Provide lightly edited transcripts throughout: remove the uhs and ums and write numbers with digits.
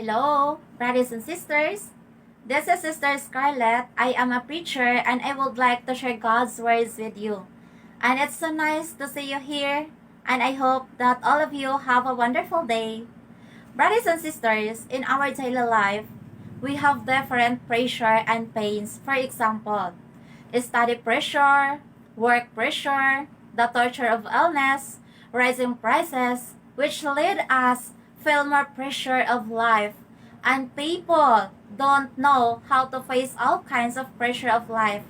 Hello, brothers and sisters. This is Sister Scarlett. I am a preacher and I would like to share God's words with you. And it's so nice to see you here. And I hope that all of you have a wonderful day. Brothers and sisters, in our daily life, we have different pressure and pains. For example, study pressure, work pressure, the torture of illness, rising prices, which lead us feel more pressure of life. And people don't know how to face all kinds of pressure of life.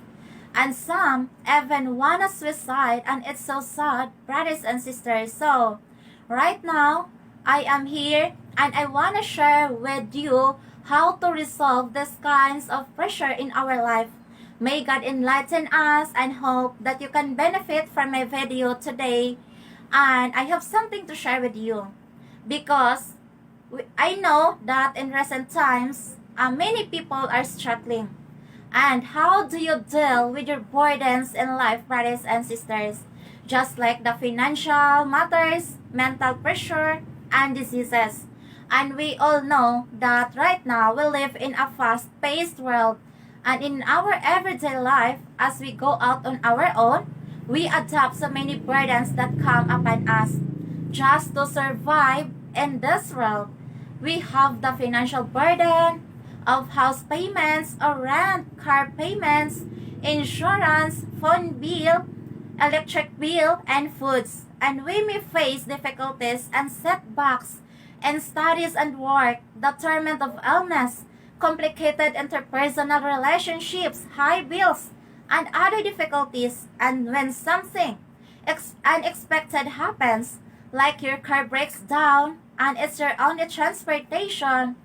And some even wanna suicide, and it's so sad, brothers and sisters. So, right now, I am here and I wanna share with you how to resolve these kinds of pressure in our life. May God enlighten us and hope that you can benefit from my video today. And I have something to share with you because I know that in recent times, many people are struggling. And how do you deal with your burdens in life, brothers and sisters? Just like the financial matters, mental pressure, and diseases. And we all know that right now we live in a fast-paced world. And in our everyday life, as we go out on our own, we adapt so many burdens that come upon us. Just to survive in this world, we have the financial burden of house payments or rent, car payments, insurance, phone bill, electric bill, and foods. And we may face difficulties and setbacks in studies and work, the torment of illness, complicated interpersonal relationships, high bills, and other difficulties. And when something unexpected happens, like your car breaks down and it's your only transportation,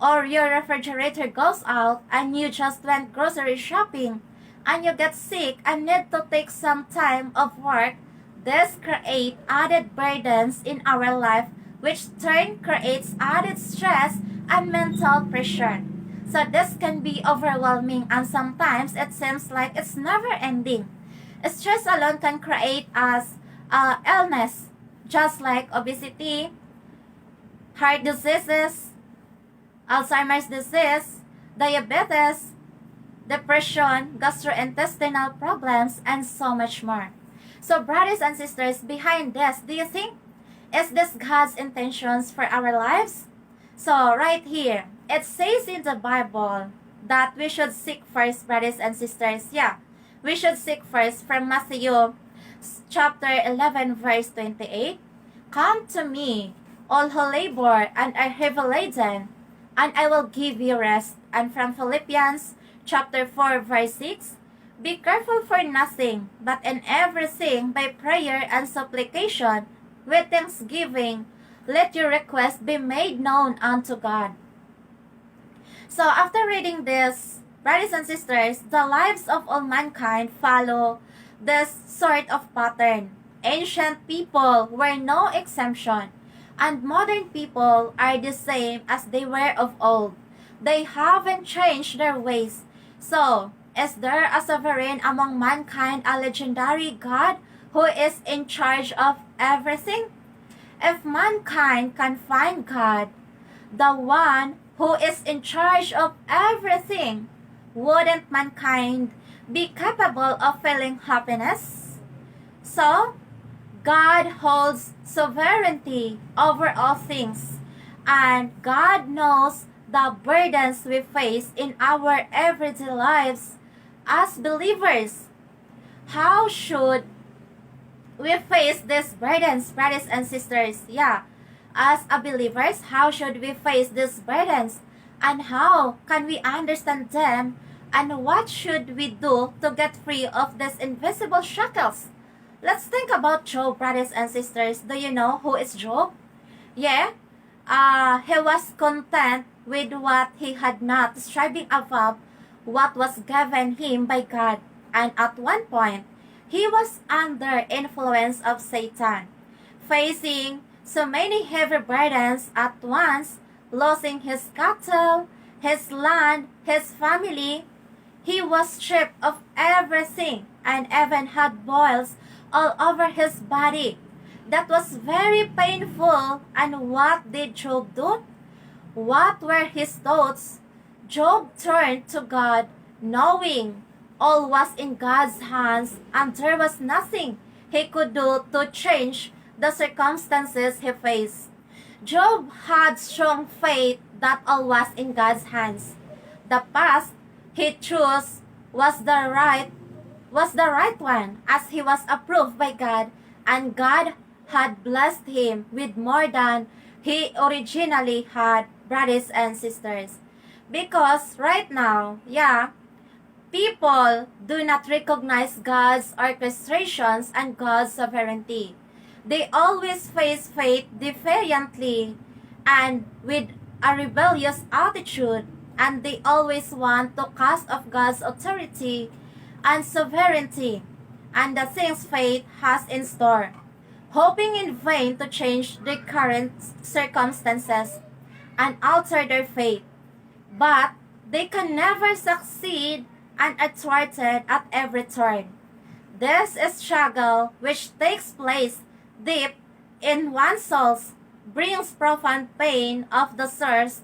or your refrigerator goes out and you just went grocery shopping and you get sick and need to take some time off work, this creates added burdens in our life, which turn creates added stress and mental pressure. So this can be overwhelming and sometimes it seems like it's never ending. Stress alone can create us illness, just like obesity, heart diseases, Alzheimer's disease, diabetes, depression, gastrointestinal problems, and so much more. So brothers and sisters, behind this, do you think, is this God's intentions for our lives? So right here, it says in the Bible that we should seek first, brothers and sisters. Yeah, we should seek first from Matthew chapter 11 verse 28. Come to me, all who labor and are heavy laden, and I will give you rest. And from Philippians chapter 4 verse 6, be careful for nothing, but in everything by prayer and supplication with thanksgiving, let your request be made known unto God. So after reading this, brothers and sisters, the lives of all mankind follow this sort of pattern. Ancient people were no exemption, and modern people are the same as they were of old. They haven't changed their ways. So, is there a sovereign among mankind, a legendary God who is in charge of everything? If mankind can find God, the one who is in charge of everything, wouldn't mankind be capable of feeling happiness? So, God holds sovereignty over all things, and God knows the burdens we face in our everyday lives as believers. How should we face these burdens, brothers and sisters? Yeah, as a believers, how should we face these burdens? And how can we understand them? And what should we do to get free of these invisible shackles? Let's think about Job, brothers and sisters. Do you know who is Job? Yeah, he was content with what he had, not striving above what was given him by God. And at one point, he was under influence of Satan, facing so many heavy burdens at once, losing his cattle, his land, his family. He was stripped of everything and even had boils all over his body. That was very painful. And what did Job do? What were his thoughts? Job turned to God, knowing all was in God's hands and there was nothing he could do to change the circumstances he faced. Job had strong faith that all was in God's hands. The path he chose was the right one, as he was approved by God, and God had blessed him with more than he originally had, brothers and sisters. Because right now, people do not recognize God's orchestrations and God's sovereignty. They always face fate defiantly and with a rebellious attitude, and they always want to cast off God's authority and sovereignty and the things fate has in store, hoping in vain to change their current circumstances and alter their fate. But they can never succeed and are thwarted at every turn. This struggle, which takes place deep in one's soul, brings profound pain of the source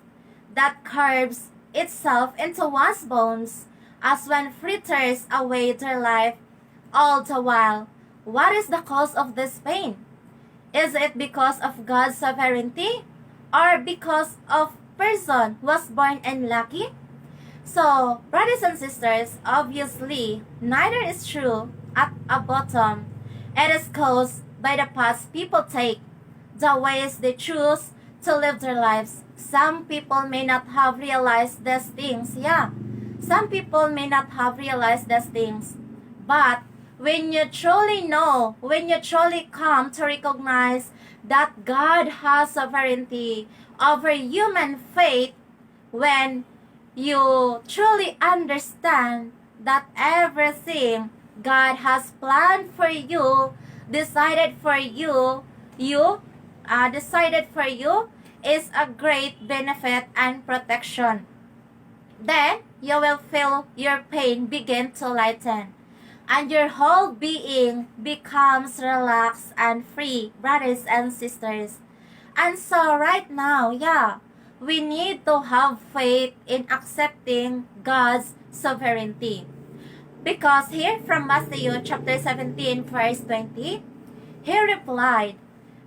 that carves itself into one's bones as one fritters away their life all the while. What is the cause of this pain? Is it because of God's sovereignty or because of person who was born unlucky? So, brothers and sisters, obviously, neither is true at a bottom. It is caused by the paths people take, the ways they choose to live their lives. Some people may not have realized these things. Some people may not have realized these things. But when you truly know, when you truly come to recognize that God has sovereignty over human fate, when you truly understand that everything God has planned for you, decided for you, is a great benefit and protection. Then you will feel your pain begin to lighten, and your whole being becomes relaxed and free, brothers and sisters. And so right now, we need to have faith in accepting God's sovereignty. Because here from Matthew chapter 17 verse 20, he replied,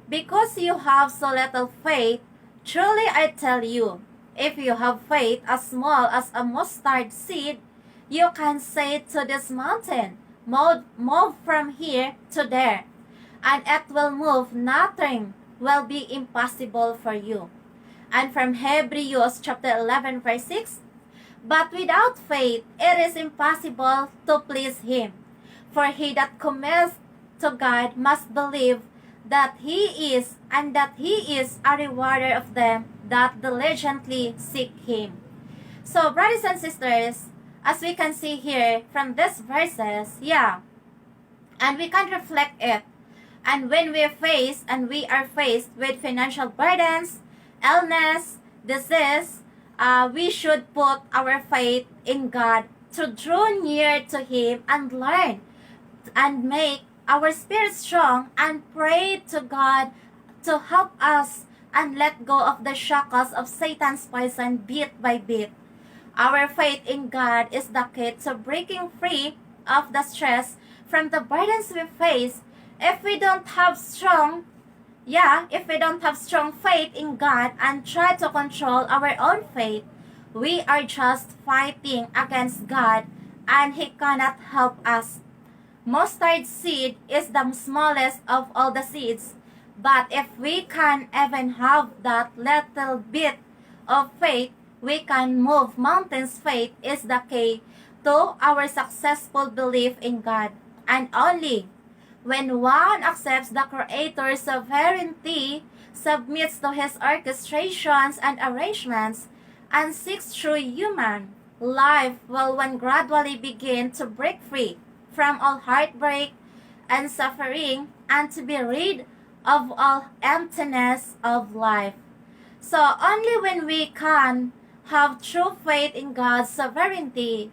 "Because you have so little faith, truly I tell you, if you have faith as small as a mustard seed, you can say to this mountain, move from here to there, and it will move. Nothing will be impossible for you." And from Hebrews chapter 11 verse 6, "But without faith it is impossible to please him. For he that cometh to God must believe that he is, and that he is a rewarder of them that diligently seek him." So, brothers and sisters, as we can see here from these verses, and we can reflect it. And when we are faced with financial burdens, illness, disease, we should put our faith in God to draw near to him and learn and make our spirit strong and pray to God to help us and let go of the shackles of Satan's poison bit by bit. Our faith in God is the key to breaking free of the stress from the burdens we face. If we don't have strong faith in God and try to control our own faith, we are just fighting against God and he cannot help us. Mustard seed is the smallest of all the seeds, but if we can even have that little bit of faith, we can move mountains. Faith is the key to our successful belief in God, and only when one accepts the Creator's sovereignty, submits to his orchestrations and arrangements, and seeks through human life, will one gradually begin to break free from all heartbreak and suffering, and to be rid of all emptiness of life. So only when we can have true faith in God's sovereignty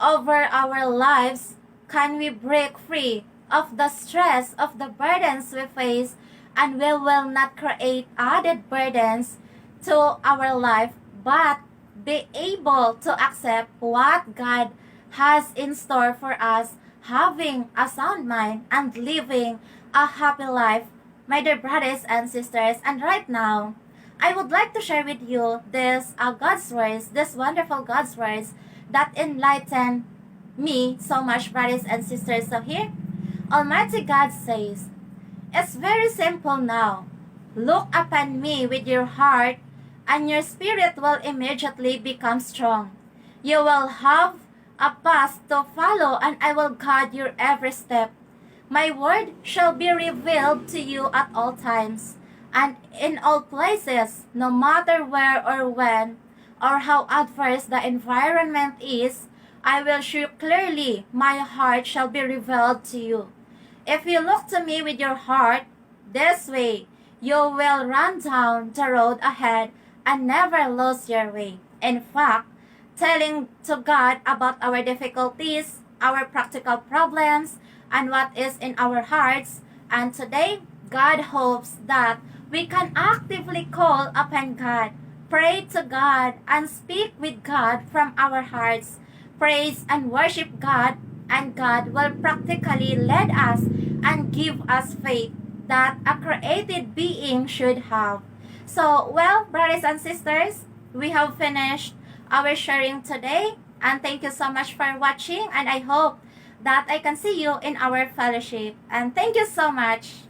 over our lives can we break free of the stress of the burdens we face, and we will not create added burdens to our life, but be able to accept what God has in store for us, having a sound mind and living a happy life, my dear brothers and sisters. And right now, I would like to share with you this God's words, this wonderful God's words that enlighten me so much, brothers and sisters. So here, Almighty God says, it's very simple now. Look upon me with your heart, and your spirit will immediately become strong. You will have a path to follow, and I will guide your every step. My word shall be revealed to you at all times, and in all places, no matter where or when, or how adverse the environment is, I will show clearly my heart shall be revealed to you. If you look to me with your heart, this way, you will run down the road ahead and never lose your way. In fact, telling to God about our difficulties, our practical problems, and what is in our hearts. And today, God hopes that we can actively call upon God, pray to God, and speak with God from our hearts. Praise and worship God, and God will practically lead us and give us faith that a created being should have. So, well, brothers and sisters, we have finished our sharing today. And thank you so much for watching. And I hope that I can see you in our fellowship. And thank you so much.